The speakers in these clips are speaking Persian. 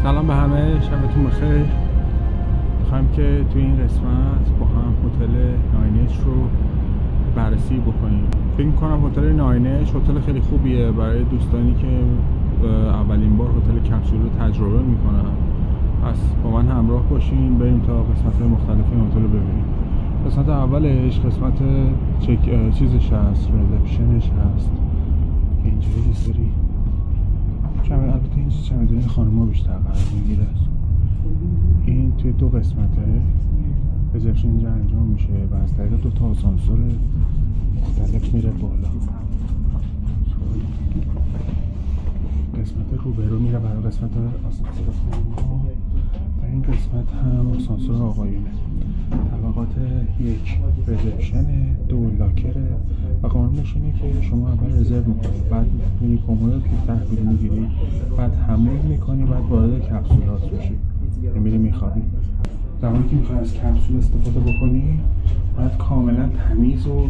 سلام به همه، شبتون بخیر. میخوایم که توی این قسمت با هم هتل ناینش رو بررسی بکنیم. فکر میکنم هتل ناینش هتل خیلی خوبیه برای دوستانی که اولین بار هتل کپسول رو تجربه میکنن. پس با من همراه باشین بریم تا قسمت مختلف این هتل رو ببینیم. قسمت اولش قسمت چیزش هست، ریسپشنش هست. اینجوری سری البته این چمدونی خانم‌ها بیشتر قرار میگیره. این توی دو قسمته رزرپشن اینجا انجام میشه و از طریق دو تا آسانسور مختلف میره بالا. قسمت روبرو میره برای قسمت آسانسور خانم‌ها و این قسمت هم آسانسور آقایونه. طبقات یک رزرپشن، دو لاکره و قانونش اینه که شما اول رزرو میکنید، بعد میری کمد رو تحویل میگیری، بعد حموم میکنی، بعد وارد کپسولات میشی، میری میخوابی. زمانی که میخوای از کپسول استفاده بکنی باید کاملا تمیز و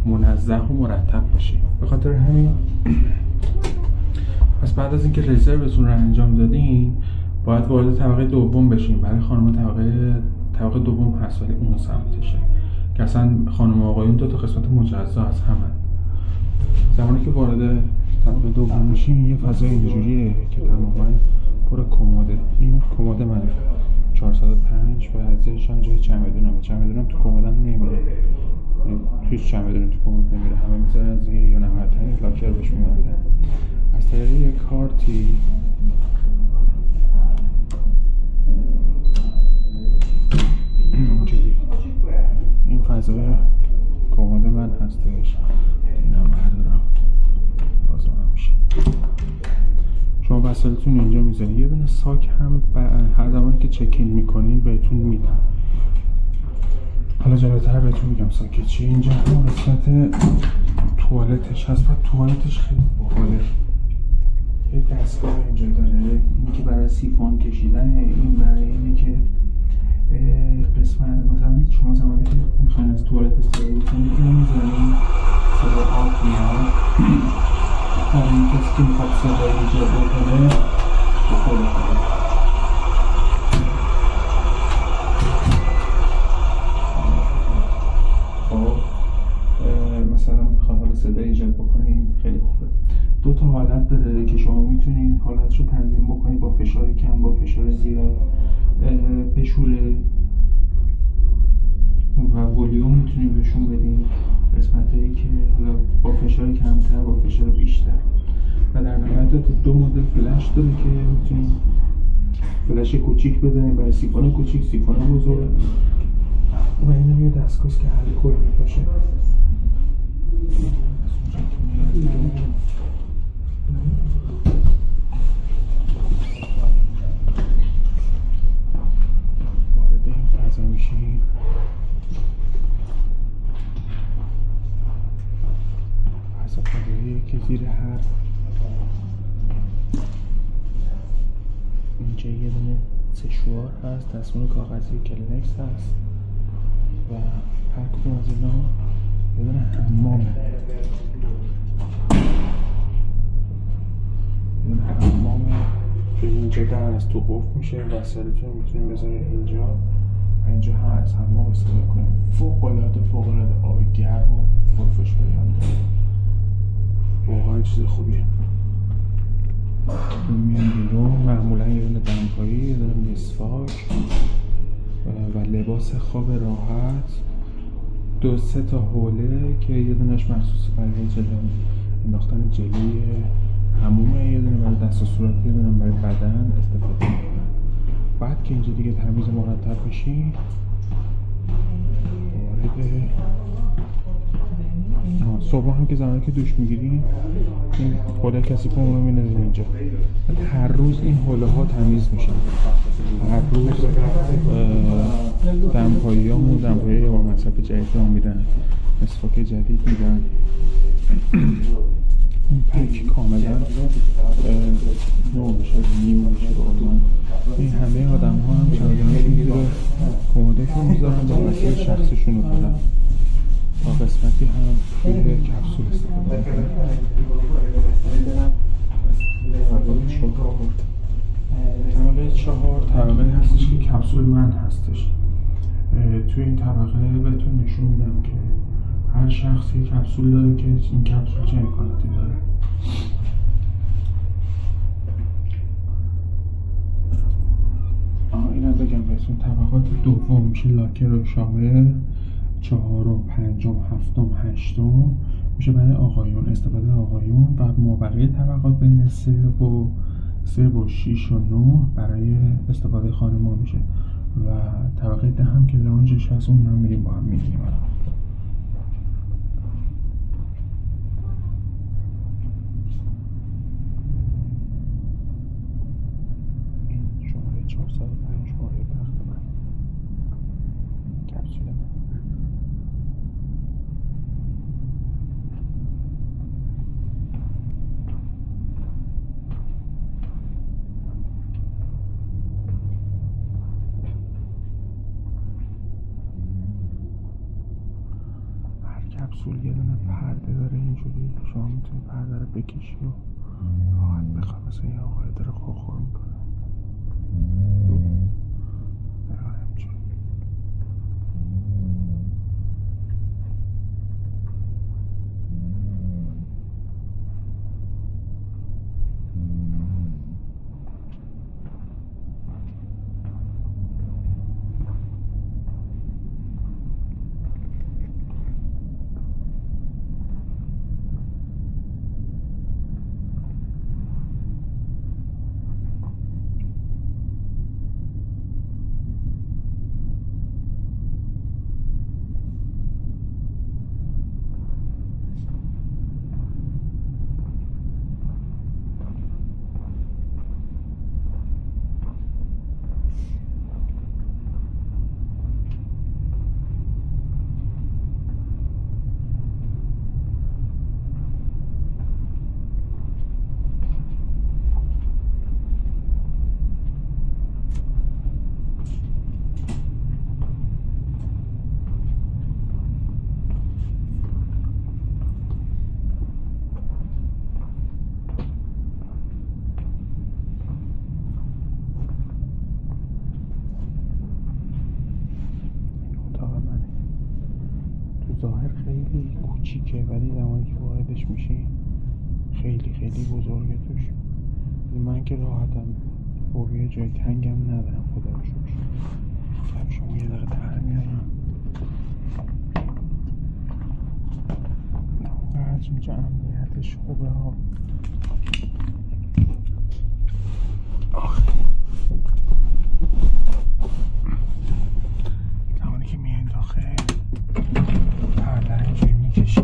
منظم و مرتب باشی. به خاطر همین پس بعد از اینکه رزروتون رو انجام دادین باید وارد طبقه دوم بشین. برای خانم طبقه دوم هست ولی اون سمتشه که اصلا خانم و آقایون دو تا قسمت مجزا از همه. زمانی که وارد طبقه دوم میشین یه فضای اینجوریه که تماما پر کمده. این کمد منه 405 و ازش هم جای چمدونم تو کمدم نمیره، هیچ چمدونی تو کمد نمیره، همه میذارن زیر یا نهایتاً لاکر بهش میبندن. از طریق یک کارتی این فضای کمد من هستش، اینم بردارم لازم میشه. شما وسایلتون اینجا میذارین. یه دونه ساک هم هر زمانی که چکین میکنین بهتون میدن. حالا جلوتر بهتون میگم ساک چی. اینجا هم قسمت توالتش هست و توالتش خیلی باحاله. یه دستگاه اینجا داره، اینی که برای سیفون کشیدن، این برای اینه که قسمت مثلا شما زمانی که میخواین از توالت استفاده بکنید اینو میذارین، صدا آب میاد برای این کسی که میخواد صدای ایجاد بکنه بخوره کنه. خب مثلا میخواد حالا صدای ایجاد بکنیم خیلی خوبه. دو تا حالت داره که شما میتونید حالتش رو تنظیم بکنید با فشار کم، با فشار زیاد، بشوره و ولیوم میتونید بهشون بدین، قسمتایی که با فشار کمتر با فشار بیشتر. و در نهایت دو مدل فلش داره که میتونید فلش کوچیک بزنید برای سیفون کوچیک، سیفون بزرگ و اینم یه دستگاه که حل کل میپاشه. وارد این فضا میشیم. فضا فضاییه که زیر هر اینجا یه دونه سشوار هست، دستمال کاغذی کلینکس هست و هر کدوم از اینا یه دونه حمامه. این حمامه که اینجا در از تو قفل میشه، وسایلتون میتونید بذارید اینجا و اینجا هم از حمام استفاده کنید. فوق‌العاده آب گرم و پرفشاری هم داره، واقعا چیز خوبیه. میان بیرون معمولا یه دونه دمپایی، یه دونه مسواک و لباس خواب راحت، دو سه تا حوله که یه دونش مخصوص برای انداختن جلوی حمومه، یه دونه برای دست و صورت، یه دونه برای بدن استفاده میکنن. بعد که اینجا دیگه تمیز مرتب میشین وارد صبح هم که زمانی که دوش میگیرین این حوله کسی پامون رو میندازیم اینجا. هر روز این حوله ها تمیز میشن، هر روز دمپایی با مصرف جدید هم میدن، مسواک جدید میدن. این پک کاملا نو میشه، نیو میشه. این همه آدم ها هم چمدونی رو کمدشون میذارن با وسیله شخصیشون رو دارن تا قسمتی هم توی کپسول استفاده کنن. طبقه 4 طبقه هستش که کپسول من هستش. توی این طبقه بهتون نشون میدم که هر شخصی کپسول داره که این کپسول چه امکاناتی داره. اینا بگم بهتون طبقات دوم میشه لاکر و شاور، 4 و 5 و 7 و 8 میشه برای آقایون، استفاده آقایون، و مابقی طبقات بین 3 و 6 و 9 برای استفاده خانم‌ها میشه و طبقه 10 هم که لانجش هست اون هم میریم با هم میبینیم. این شماره 405 شماره تخت من، کپسول من. کپسول یه دونه پرده داره اینجوری، شما میتونی پرده رو بکشی و راحت بخواه، مثل یه آقای داره خورخور میکنه. ظاهر خیلی کوچیکه ولی زمانی که واردش میشی خیلی خیلی بزرگه توش. من که راحتم، فوبیا جای تنگم ندارم خدا رو شکر. خب شما یه دقیقه تر میارم از اینجا امنیتش خوبه ها. زمانی که میاین داخل پرده رو اینجوری میکشی،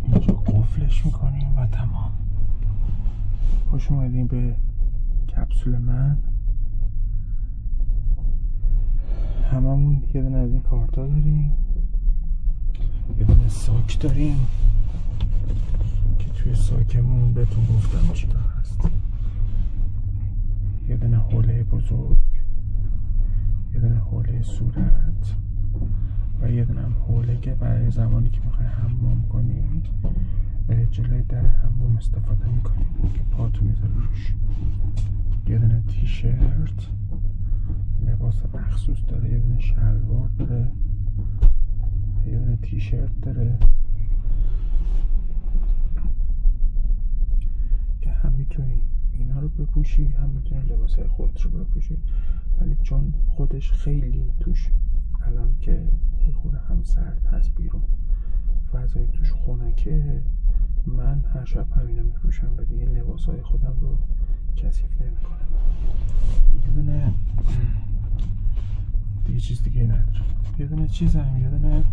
اینجا قفلش میکنیم و تمام. خوش اومدین به کپسول من. هممون یه دونه از این کارتا داریم، یه دونه ساک داریم که توی ساکمون بهتون گفتم چی هست. یه دونه حوله بزرگ، یه دونه حوله صورت و یه دونه هم حوله که برای زمانی که میخوای حمام کنی جلوی در حمام استفاده میکنی که پاتو میذاری روش. یه دونه تیشرت لباس مخصوص داره، یه دونه شلوار داره، یه دونه تیشرت داره که هم میتونی اینا رو بپوشی هم میتونی لباسای خودت رو بپوشی، ولی چون خودش خیلی توش الان که یه خورده هم سرد هست بیرون، فضای توش خنکه، من هر شب همینو میپوشم و دیگه لباسای خودم رو کثیف نمیکنم. یه دونه دیگه چیز دیگه ندارم. یه دونه یه دونه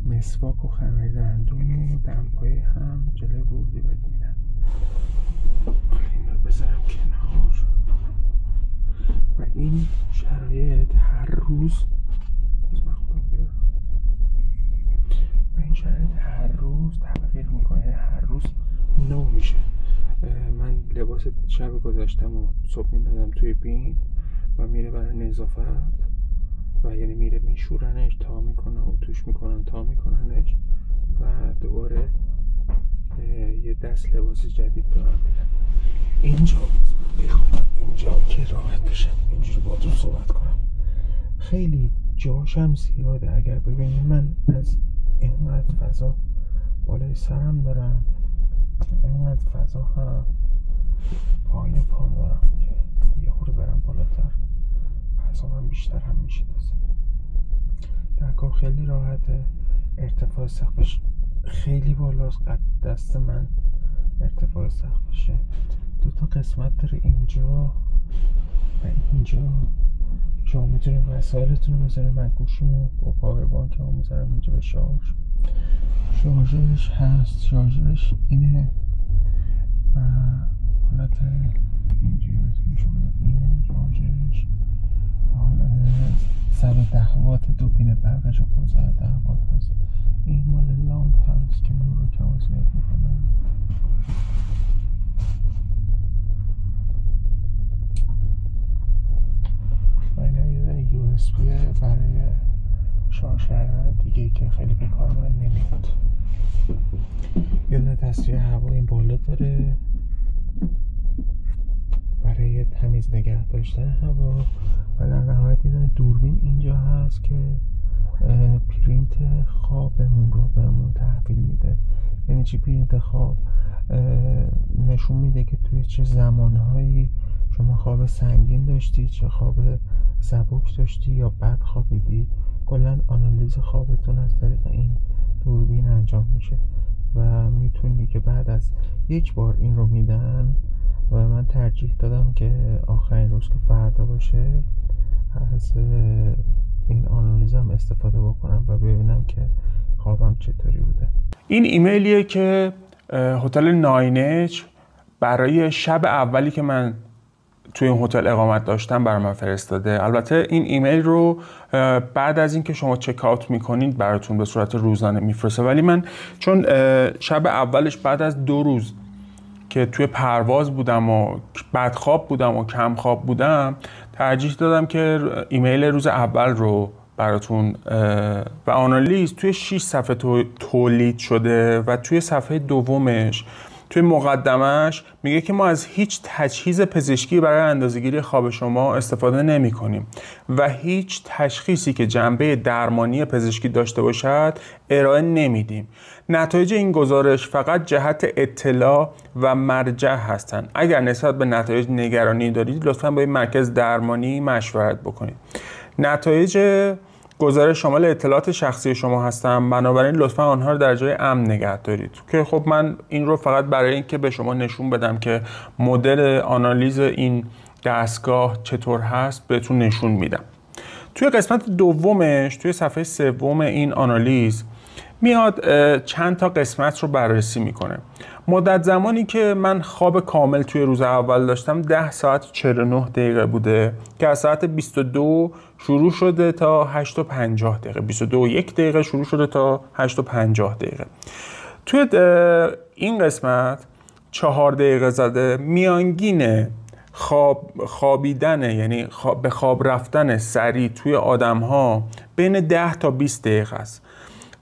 مسواک و خمیر دندون و دمپایی هم جلوی ورودی بهت میدن. این رو بذارم کنار و این شرایط هر روز تغییر میکنه، هر روز نو میشه. من لباس شب گذاشتم و صبح میدادم توی بین و میره برای نظافت و یعنی میره میشورنش تا میکنن و توش میکنن تا میکننش و دوباره یه دست لباس جدید به من بدن. اینجا بخوام اینجا که راحت بشم اینجوری باهاتون صحبت کنم. خیلی جاشم زیاده. اگر ببینید من از اینقدر فضا بالای سرم دارم، اینقدر فضا هم پای پا دارم که یه خورده برم بالاتر فضا من بیشتر هم میشه. در کار خیلی راحته. ارتفاع سقفش خیلی بالاست. قد دست من ارتفاع سقفشه. 2 قسمت داره، اینجا و اینجا. شما میتونید وسایلتون رو بذارید. من گوشیمو با پاور بانک هم میذارم اینجا به شارژرش هست. شارژرش اینه و حالت اینجوری بهتون نشون بدم. اینه شارژرش. حالت 110 وات 2 پین برقش و 15 وات هست. این مال لامپ هست که نور رو کم و زیاد میکنه. و اینم یه دونه USB برای شارژ کردن دیگه که خیلی به کار من نمیاد. یه دونه تصفیه هوا این بالا داره برای تمیز نگه داشتن هوا. و در نهایت یه دونه دوربین اینجا هست که پرینت خوابمون رو بهمون تحویل میده. یعنی چی پرینت خواب؟ نشون میده که توی چه زمانهایی شما خواب سنگین داشتی، چه خواب سبک داشتی یا بد خوابیدی. کلا آنالیز خوابتون از طریق این دوربین انجام میشه و میتونی که بعد از 1 بار این رو میدن و من ترجیح دادم که آخرین روز که فردا باشه از این آنالیزم استفاده بکنم و ببینم که خوابم چطوری بوده. این ایمیلیه که هتل ناینج برای شب اولی که من توی این هتل اقامت داشتم برای من فرستاده. البته این ایمیل رو بعد از اینکه شما چک اوت میکنید براتون به صورت روزانه میفرسته، ولی من چون شب اولش بعد از 2 روز که توی پرواز بودم و بدخواب بودم و کم خواب بودم ترجیح دادم که ایمیل روز اول رو براتون و آنالیز توی 6 صفحه تولید شده و توی صفحه دومش توی مقدمش میگه که ما از هیچ تجهیز پزشکی برای اندازه‌گیری خواب شما استفاده نمی کنیم و هیچ تشخیصی که جنبه درمانی پزشکی داشته باشد ارائه نمیدیم. نتایج این گزارش فقط جهت اطلاع و مرجع هستند. اگر نسبت به نتایج نگرانی دارید لطفاً با این مرکز درمانی مشورت بکنید. نتایج گزارش شامل اطلاعات شخصی شما هستن، بنابراین لطفا آنها رو در جای امن نگه دارید. که خب من این رو فقط برای اینکه به شما نشون بدم که مدل آنالیز این دستگاه چطور هست بهتون نشون میدم. توی قسمت دومش توی صفحه 3 این آنالیز میاد چند تا قسمت رو بررسی میکنه. مدت زمانی که من خواب کامل توی روز اول داشتم 10 ساعت 49 دقیقه بوده که از ساعت 22 شروع شده تا 8 و 50 دقیقه. 22 و 1 دقیقه شروع شده تا 8 و 50 دقیقه. توی این قسمت 4 دقیقه زده میانگین خوابیدن، یعنی به خواب رفتن سریع توی آدم ها بین 10 تا 20 دقیقه است.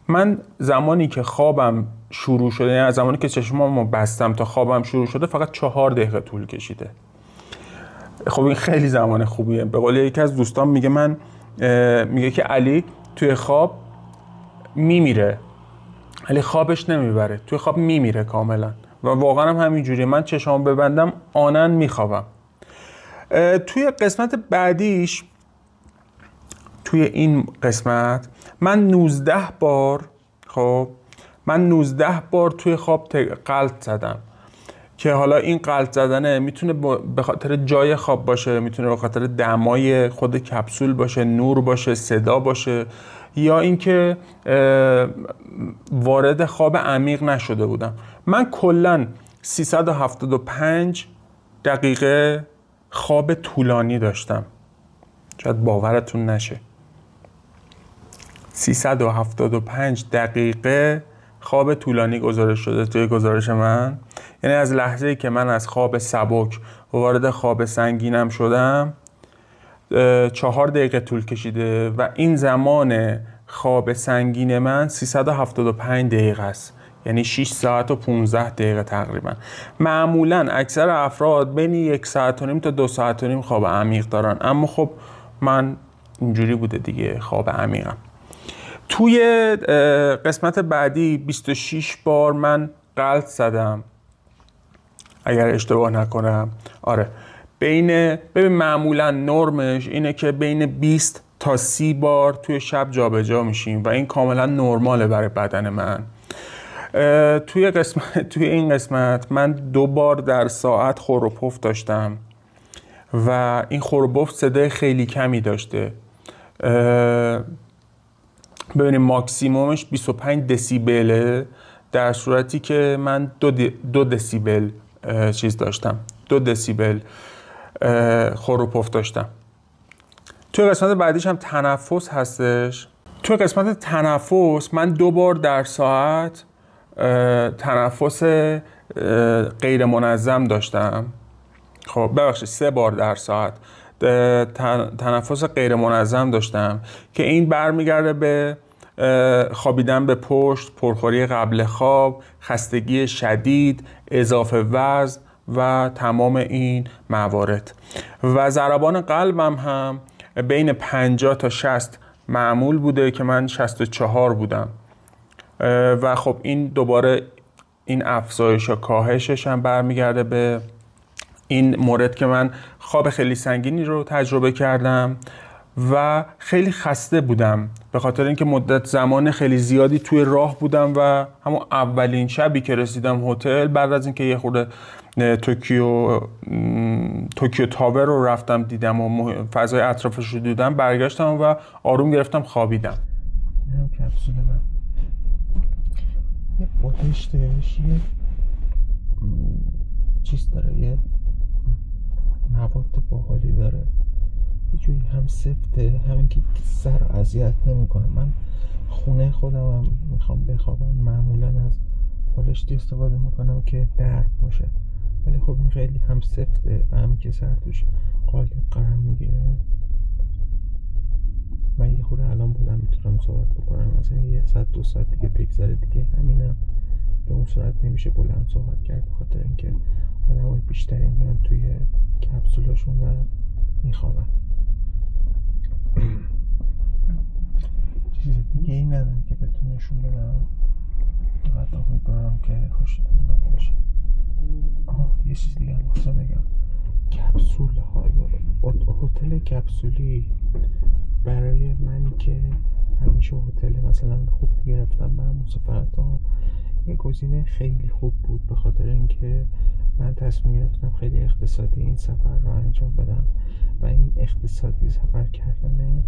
من زمانی که خوابم شروع شده، یعنی از زمانی که چشمامو بستم تا خوابم شروع شده فقط 4 دقیقه طول کشیده. خب این خیلی زمان خوبیه. به قول یکی از دوستان میگه که علی توی خواب میمیره، علی خوابش نمیبره، توی خواب میمیره کاملا و واقعا هم همینجوریه. من چشمامو ببندم آنن میخوابم. توی قسمت بعدیش توی این قسمت من 19 بار توی خواب غلط زدم که حالا این غلط زدنه میتونه به خاطر جای خواب باشه، میتونه به خاطر دمای خود کپسول باشه، نور باشه، صدا باشه، یا اینکه وارد خواب عمیق نشده بودم. من کلاً 375 دقیقه خواب طولانی داشتم. شاید باورتون نشه. 375 دقیقه خواب طولانی گزارش شده توی گزارش من. یعنی از لحظه‌ای که من از خواب سبک وارد خواب سنگینم شدم 4 دقیقه طول کشیده و این زمان خواب سنگین من 375 دقیقه است یعنی 6 ساعت و 15 دقیقه تقریبا. معمولا اکثر افراد بین 1 ساعت و نیم تا 2 ساعت و نیم خواب عمیق دارن، اما خب من اینجوری بوده دیگه، خواب عمیقم. توی قسمت بعدی 26 بار من غلط زدم اگر اشتباه نکنم. آره، ببین معمولا نرمش اینه که بین 20 تا 30 بار توی شب جابجا میشیم و این کاملا نرماله برای بدن من. توی این قسمت من 2 بار در ساعت خور و پف داشتم و این خور و پف صدای خیلی کمی داشته. ببینیم ماکسیمومش 25 دسیبله، در صورتی که من 2 دسیبل چیز داشتم، 2 دسیبل خور و پف داشتم. توی قسمت بعدیش هم تنفس هستش. توی قسمت تنفس من 2 بار در ساعت تنفس غیر منظم داشتم. خب ببخشید 3 بار در ساعت تنفس غیر منظم داشتم که این برمیگرده به خوابیدن به پشت، پرخوری قبل خواب، خستگی شدید، اضافه وزن و تمام این موارد. و ضربان قلبم هم بین 50 تا 60 معمول بوده که من 64 بودم و خب این دوباره این افزایش و کاهشش هم برمیگرده به این مورد که من خواب خیلی سنگینی رو تجربه کردم و خیلی خسته بودم به خاطر اینکه مدت زمان خیلی زیادی توی راه بودم و همون اولین شبی که رسیدم هتل، بعد از اینکه یه خورده توکیو تاور رو رفتم دیدم و فضای اطرافش رو دیدم، برگشتم و آروم گرفتم خوابیدم. این هم کپسول من یه بودشتش یه چیز داره، یه مواد باحالی داره، یه جوری هم سفته، همین که سر اذیت نمیکنه. من خونه خودم هم میخوام بخوابم معمولا از بالشتی استفاده میکنم که درد باشه، ولی خب این خیلی هم سفته و هم که سر توش قالب قرار میگیره. من یه خورده الان بودم میتونم صحبت بکنم، مثلا 1 ساعت 2 ساعت دیگه بگذره دیگه همینم به اون صورت نمیشه بلند صحبت کرد، بخاطر اینکه آدمای بیشتری میان توی کپسولاشون و میخوابن. چیز دیگه این نداره که بهتون نشون بدم، فقط امیدوارم که خوشتون اومده باشه. یه چیز دیگه هم خواستم بگم، کپسول های هتل کپسولی برای منی که همیشه هتل مثلا خوب گرفتم برای مسافرت ها یه گزینه خیلی خوب بود، به خاطر اینکه من تصمیم گرفتم خیلی اقتصادی این سفر رو انجام بدم و این اقتصادی سفر کردن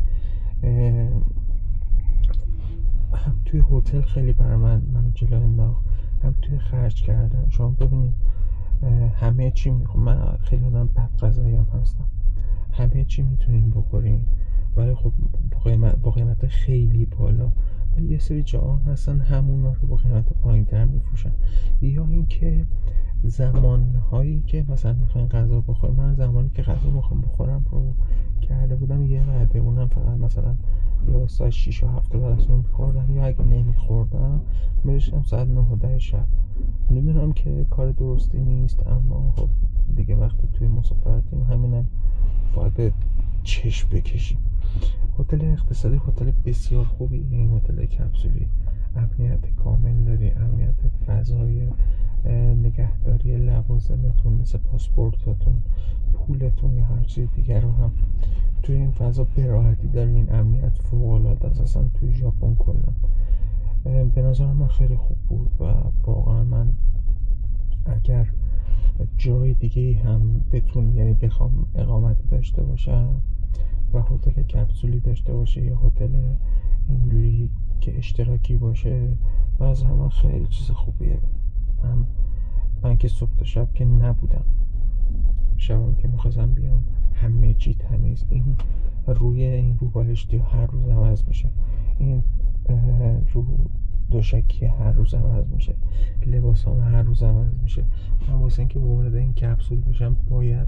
هم توی هتل خیلی برای من جلو انداخت، هم توی خرج کردن. شما ببینید همه چی من خیلی آدم بد غذایی هم هستم، همه چی میتونین بخورین ولی خب با قیمت خیلی بالا، ولی یه سری جاها هستن همونا رو با قیمت پایین‌تر میفروشن. یا اینکه زمانهایی که مثلا میخواین غذا بخورین، من زمانی که غذا میخوام بخورم رو کرده بودم یه وعده، اونم فقط مثلا یا ساعت 6 و 7 بعد از اون میخوردم، یا اگه نمیخوردم میرسیدم ساعت 9 و 10 شب. میدونم که کار درستی نیست، اما خب دیگه وقتی توی مسافرتیم همینم باید به چشم بکشیم. هتل اقتصادی هتل بسیار خوبی، این هتل کپسولی امنیت کامل داری، امنیت فضای نگهداری لوازمتون مثل پاسپورتاتون، پولتون یا هر چیز دیگر رو هم توی این فضا به راحتی دارین. امنیت فوق‌العاده است، اصلا توی ژاپن کلا به نظر من خیلی خوب بود و واقعا من اگر جای دیگه هم یعنی بخوام اقامتی داشته باشم و هتل کپسولی داشته باشه یا هتل اینجوری که اشتراکی باشه، باز هم خیلی چیز خوبیه. من که صبح تا شب که نبودم، شبم که میخواستم بیام همه چی تمیز، این رو بالشتی هر روز عوض میشه، این رو دوشکی هر روز عوض میشه، لباسام هر روز عوض میشه. من واسه اینکه وارد این کپسول بشم باید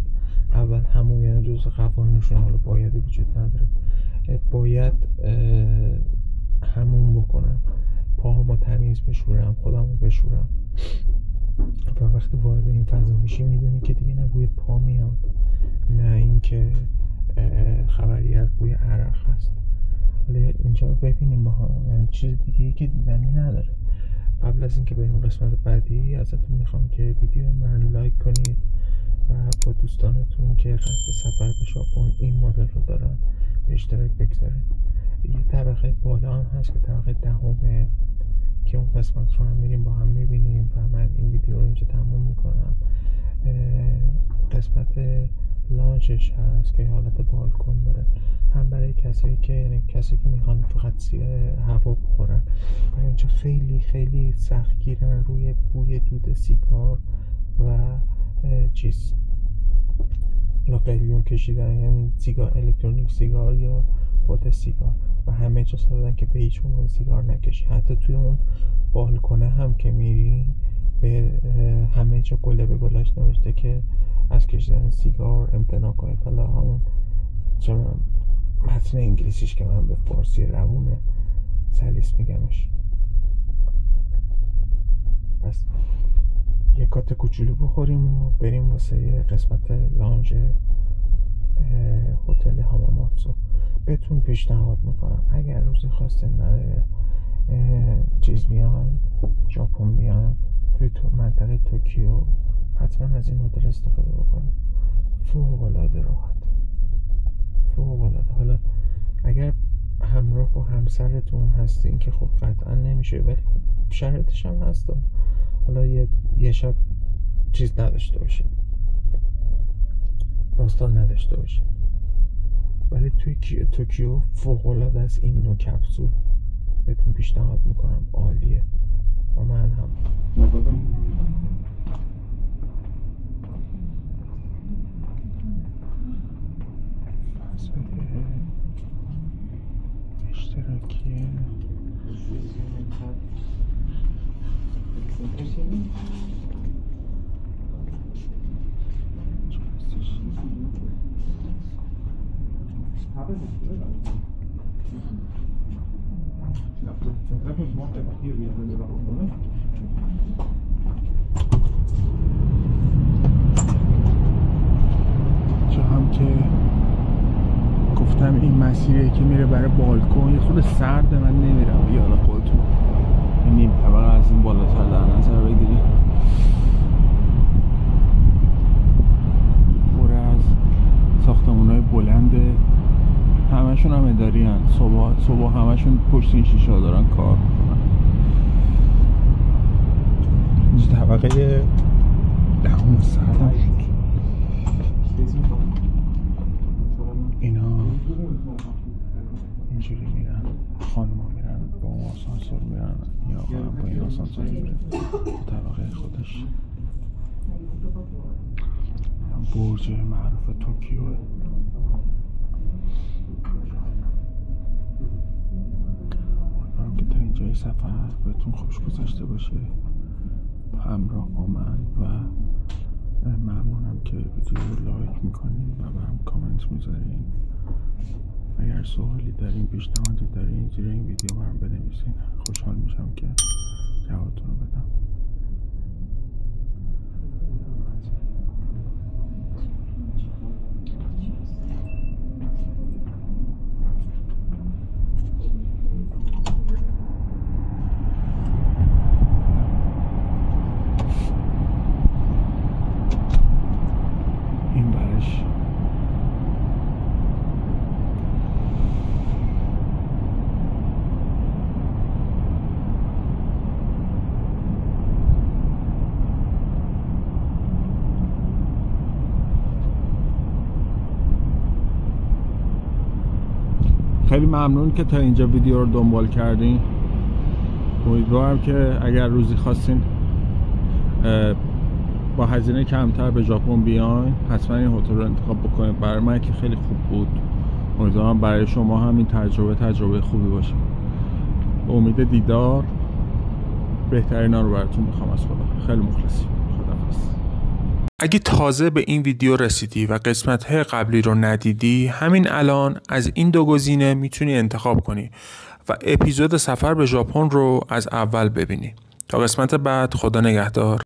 اول همون، یعنی جزء قوانینشون، حالا بایدی وجود نداره، باید همون بکنم، پاهامو تمیز بشورم، خودمو بشورم. و وقتی وارد این فضا میشی میدونی که دیگه نه بوی پا میاد، نه اینکه خبری از بوی عرق هست. ولی اینجا رو ببینیم با هم، چیز دیگه که دیدنی نداره. قبل از اینکه بریم قسمت بعدی ازتون میخوام که ویدیو من لایک کنید و با دوستانتون که قصد سفر به ژاپن این مدل رو دارن به اشتراک بگذارید. یه طبقه بالا هم هست که طبقه 10 که اون قسمت رو هم میریم با هم میبینیم و من این ویدیو رو اینجا تموم میکنم. قسمت لانچش هست که حالت بالکن داره، هم برای کسایی که میخوان فقط هوا بخورن و اینجا خیلی خیلی سخت گیرن روی بوی دود سیگار و چیز قلیون کشیدن، یعنی سیگار الکترونیک سیگار یا خود سیگار، و همه جا دادن که به هیچ عنوان سیگار نکشی. حتی توی اون بالکنه هم که میری به همه جا گله به گلاش نوشته که از کشیدن سیگار امتناع کنید. حالا همون چون متن انگلیسیش که من به فارسی روونه سلیس میگمش. پس یه کات کوچولو بخوریم و بریم واسه قسمت لانج هتل هاماماتسو. بهتون پیشنهاد میکنم اگر روزی خواستین برای چیز بیاین، ژاپن بیاین، توی منطقه توکیو حتما از این هتل استفاده بکنید. فوق‌العاده راحت، فوق‌العاده. حالا اگر همراه با همسرتون هستین که خب قطعا نمیشه، ولی خب شرایطش هم هست. حالا یه شب چیز نداشته باشید، داستان نداشته باشید، ولی توی توکیو فوق‌العاده از این نوع کپسول بهتون پیشنهاد میکنم، عالیه. و من هم اشتراکیه چه هم که گفتم این مسیریه که میره برای بالکن. یه خود سرده، من نمیرم. بیالا خودتون این نیم طبقه از این بالاتر در نظر بگیری. پر از ساختمونای بلنده، همشون هم اداری هن. صبح همشون پشت این شیشه ها دارن کار میکنن. اینجا طبقه 10 سردم شد. اینا اینجوری میرن، خانوما میرن با اون آسانسور میرن، یا با این آسانسور میرن طبقه خودش. برج معروف توکیوه. امیدوارم که تا اینجای سفر بهتون خوش گذشته باشه همراه با من و ممنونم که ویدیو رو لایک میکنین و برام کامنت میذارین. اگر سوالی دارین، پیشنهادی دارین، زیر این ویدیو برام بنویسین. خوشحال میشم که جوابتون رو بدم. خیلی ممنون که تا اینجا ویدیو رو دنبال کردین. امیدوارم که اگر روزی خواستین با هزینه کمتر به ژاپن بیاین، حتما این هتل رو انتخاب بکنید. برای من که خیلی خوب بود، امیدوارم برای شما هم این تجربه خوبی باشه. به امید دیدار، بهترینا رو براتون میخوام از خدا. خیلی مخلصیم. خداحافظ. اگه تازه به این ویدیو رسیدی و قسمت‌های قبلی رو ندیدی، همین الان از این دو گزینه میتونی انتخاب کنی و اپیزود سفر به ژاپن رو از اول ببینی. تا قسمت بعد، خدا نگهدار.